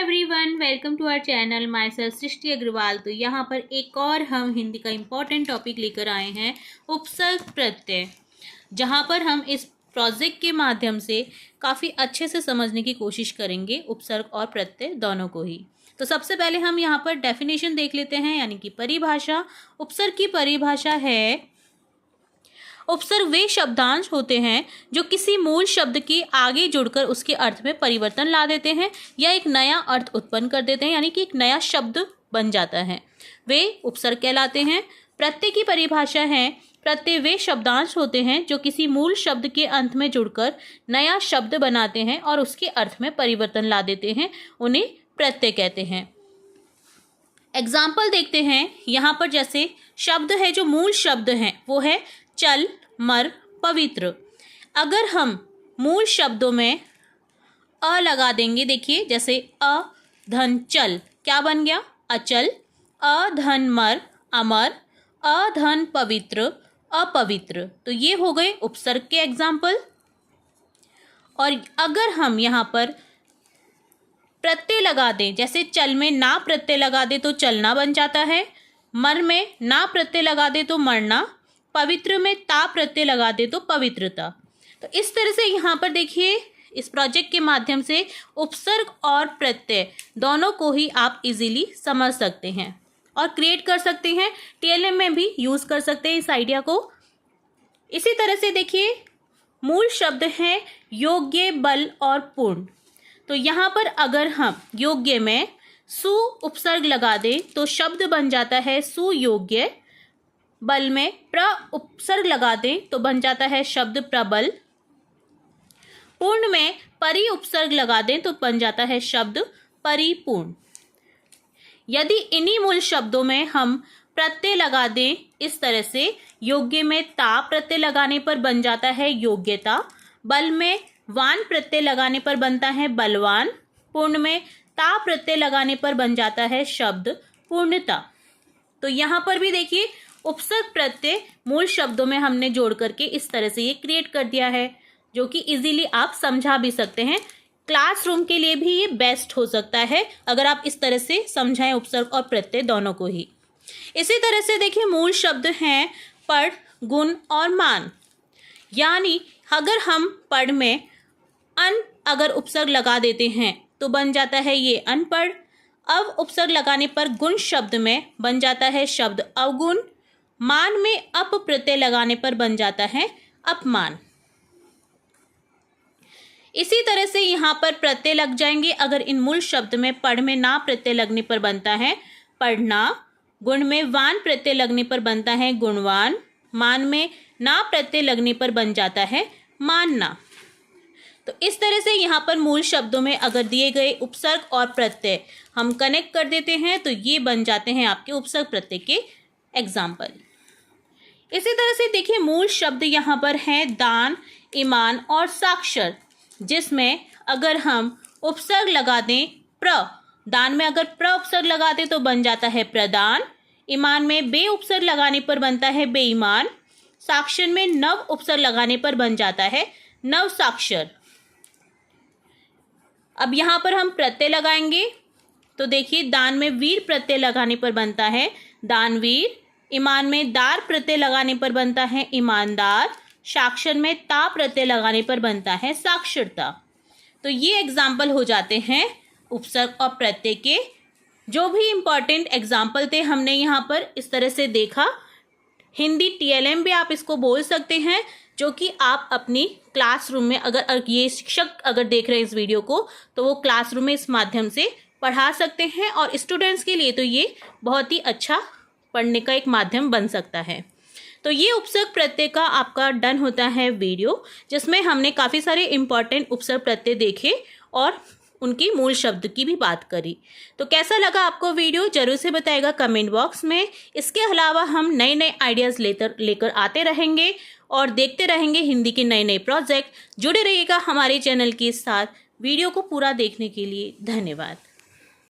Everyone, welcome to our channel. Myself Srishti Agarwal. तो यहाँ पर एक और हम हिंदी का इम्पोर्टेंट टॉपिक लेकर आए हैं, उपसर्ग प्रत्यय, जहाँ पर हम इस प्रोजेक्ट के माध्यम से काफ़ी अच्छे से समझने की कोशिश करेंगे उपसर्ग और प्रत्यय दोनों को ही। तो सबसे पहले हम यहाँ पर डेफिनेशन देख लेते हैं, यानी कि परिभाषा। उपसर्ग की परिभाषा है, उपसर्ग वे शब्दांश होते हैं जो किसी मूल शब्द के आगे जुड़कर उसके अर्थ में परिवर्तन ला देते हैं या एक नया अर्थ उत्पन्न कर देते हैं, यानी कि एक नया शब्द बन जाता है, वे उपसर्ग कहलाते हैं। प्रत्यय की परिभाषा है, प्रत्यय वे शब्दांश होते हैं जो किसी मूल शब्द के अंत में जुड़कर नया शब्द बनाते हैं और उसके अर्थ में परिवर्तन ला देते हैं, उन्हें प्रत्यय कहते हैं। एग्जाम्पल देखते हैं यहाँ पर। जैसे शब्द है, जो मूल शब्द है वो है चल, मर, पवित्र। अगर हम मूल शब्दों में अ लगा देंगे, देखिए जैसे अ धन चल, क्या बन गया? अचल। अ धन मर, अमर। अ धन पवित्र, अपवित्र। तो ये हो गए उपसर्ग के एग्जाम्पल। और अगर हम यहाँ पर प्रत्यय लगा दें, जैसे चल में ना प्रत्यय लगा दे तो चलना बन जाता है, मर में ना प्रत्यय लगा दे तो मरना, पवित्र में ता प्रत्यय लगा दे तो पवित्रता। तो इस तरह से यहाँ पर देखिए, इस प्रोजेक्ट के माध्यम से उपसर्ग और प्रत्यय दोनों को ही आप इजीली समझ सकते हैं और क्रिएट कर सकते हैं। टीएलएम में भी यूज़ कर सकते हैं इस आइडिया को। इसी तरह से देखिए, मूल शब्द हैं योग्य, बल और पूर्ण। तो यहाँ पर अगर हम योग्य में सु उपसर्ग लगा दें तो शब्द बन जाता है सुयोग्य। बल में प्र उपसर्ग लगा दें तो बन जाता है शब्द प्रबल। पूर्ण में परि उपसर्ग लगा दें तो बन जाता है शब्द परिपूर्ण। यदि इन्हीं मूल शब्दों में हम प्रत्यय लगा दें इस तरह से, योग्य में ता प्रत्यय लगाने पर बन जाता है योग्यता। बल में वान प्रत्यय लगाने पर बनता है बलवान। पूर्ण में ता प्रत्यय लगाने पर बन जाता है शब्द पूर्णता। तो यहाँ पर भी देखिए, उपसर्ग प्रत्यय मूल शब्दों में हमने जोड़ करके इस तरह से ये क्रिएट कर दिया है, जो कि इजीली आप समझा भी सकते हैं। क्लासरूम के लिए भी ये बेस्ट हो सकता है अगर आप इस तरह से समझाएं उपसर्ग और प्रत्यय दोनों को ही। इसी तरह से देखिए, मूल शब्द हैं पढ़, गुण और मान। यानी अगर हम पढ़ में अन अगर उपसर्ग लगा देते हैं तो बन जाता है ये अनपढ़। अब उपसर्ग लगाने पर गुण शब्द में बन जाता है शब्द अवगुण। मान में अप प्रत्यय लगाने पर बन जाता है अपमान। इसी तरह से यहाँ पर प्रत्यय लग जाएंगे अगर इन मूल शब्द में पढ़ में ना प्रत्यय लगने पर बनता है पढ़ना। गुण में वान प्रत्यय लगने पर बनता है गुणवान। मान में ना प्रत्यय लगने पर बन जाता है मानना। तो इस तरह से यहाँ पर मूल शब्दों में अगर दिए गए उपसर्ग और प्रत्यय हम कनेक्ट कर देते हैं तो ये बन जाते हैं आपके उपसर्ग प्रत्यय के एग्जाम्पल। इसी तरह से देखिए, मूल शब्द यहाँ पर हैं दान, ईमान और साक्षर, जिसमें अगर हम उपसर्ग लगा दें प्र, दान में अगर प्र उपसर्ग लगा दें तो बन जाता है प्रदान। ईमान में बे उपसर्ग लगाने पर बनता है बेईमान। साक्षर में नव उपसर्ग लगाने पर बन जाता है नव साक्षर। अब यहाँ पर हम प्रत्यय लगाएंगे तो देखिए, दान में वीर प्रत्यय लगाने पर बनता है दानवीर। ईमान में दार प्रत्यय लगाने पर बनता है ईमानदार। साक्षर में ता प्रत्यय लगाने पर बनता है साक्षरता। तो ये एग्जाम्पल हो जाते हैं उपसर्ग और प्रत्यय के। जो भी इम्पॉर्टेंट एग्जाम्पल थे हमने यहाँ पर इस तरह से देखा। हिंदी टीएलएम भी आप इसको बोल सकते हैं, जो कि आप अपनी क्लासरूम में अगर ये शिक्षक अगर देख रहे हैं इस वीडियो को तो वो क्लासरूम में इस माध्यम से पढ़ा सकते हैं और स्टूडेंट्स के लिए तो ये बहुत ही अच्छा पढ़ने का एक माध्यम बन सकता है। तो ये उपसर्ग प्रत्यय का आपका डन होता है वीडियो, जिसमें हमने काफ़ी सारे इम्पॉर्टेंट उपसर्ग प्रत्यय देखे और उनकी मूल शब्द की भी बात करी। तो कैसा लगा आपको वीडियो, जरूर से बताइएगा कमेंट बॉक्स में। इसके अलावा हम नए नए आइडियाज़ लेकर आते रहेंगे और देखते रहेंगे हिंदी के नए नए प्रोजेक्ट। जुड़े रहिएगा हमारे चैनल के साथ। वीडियो को पूरा देखने के लिए धन्यवाद।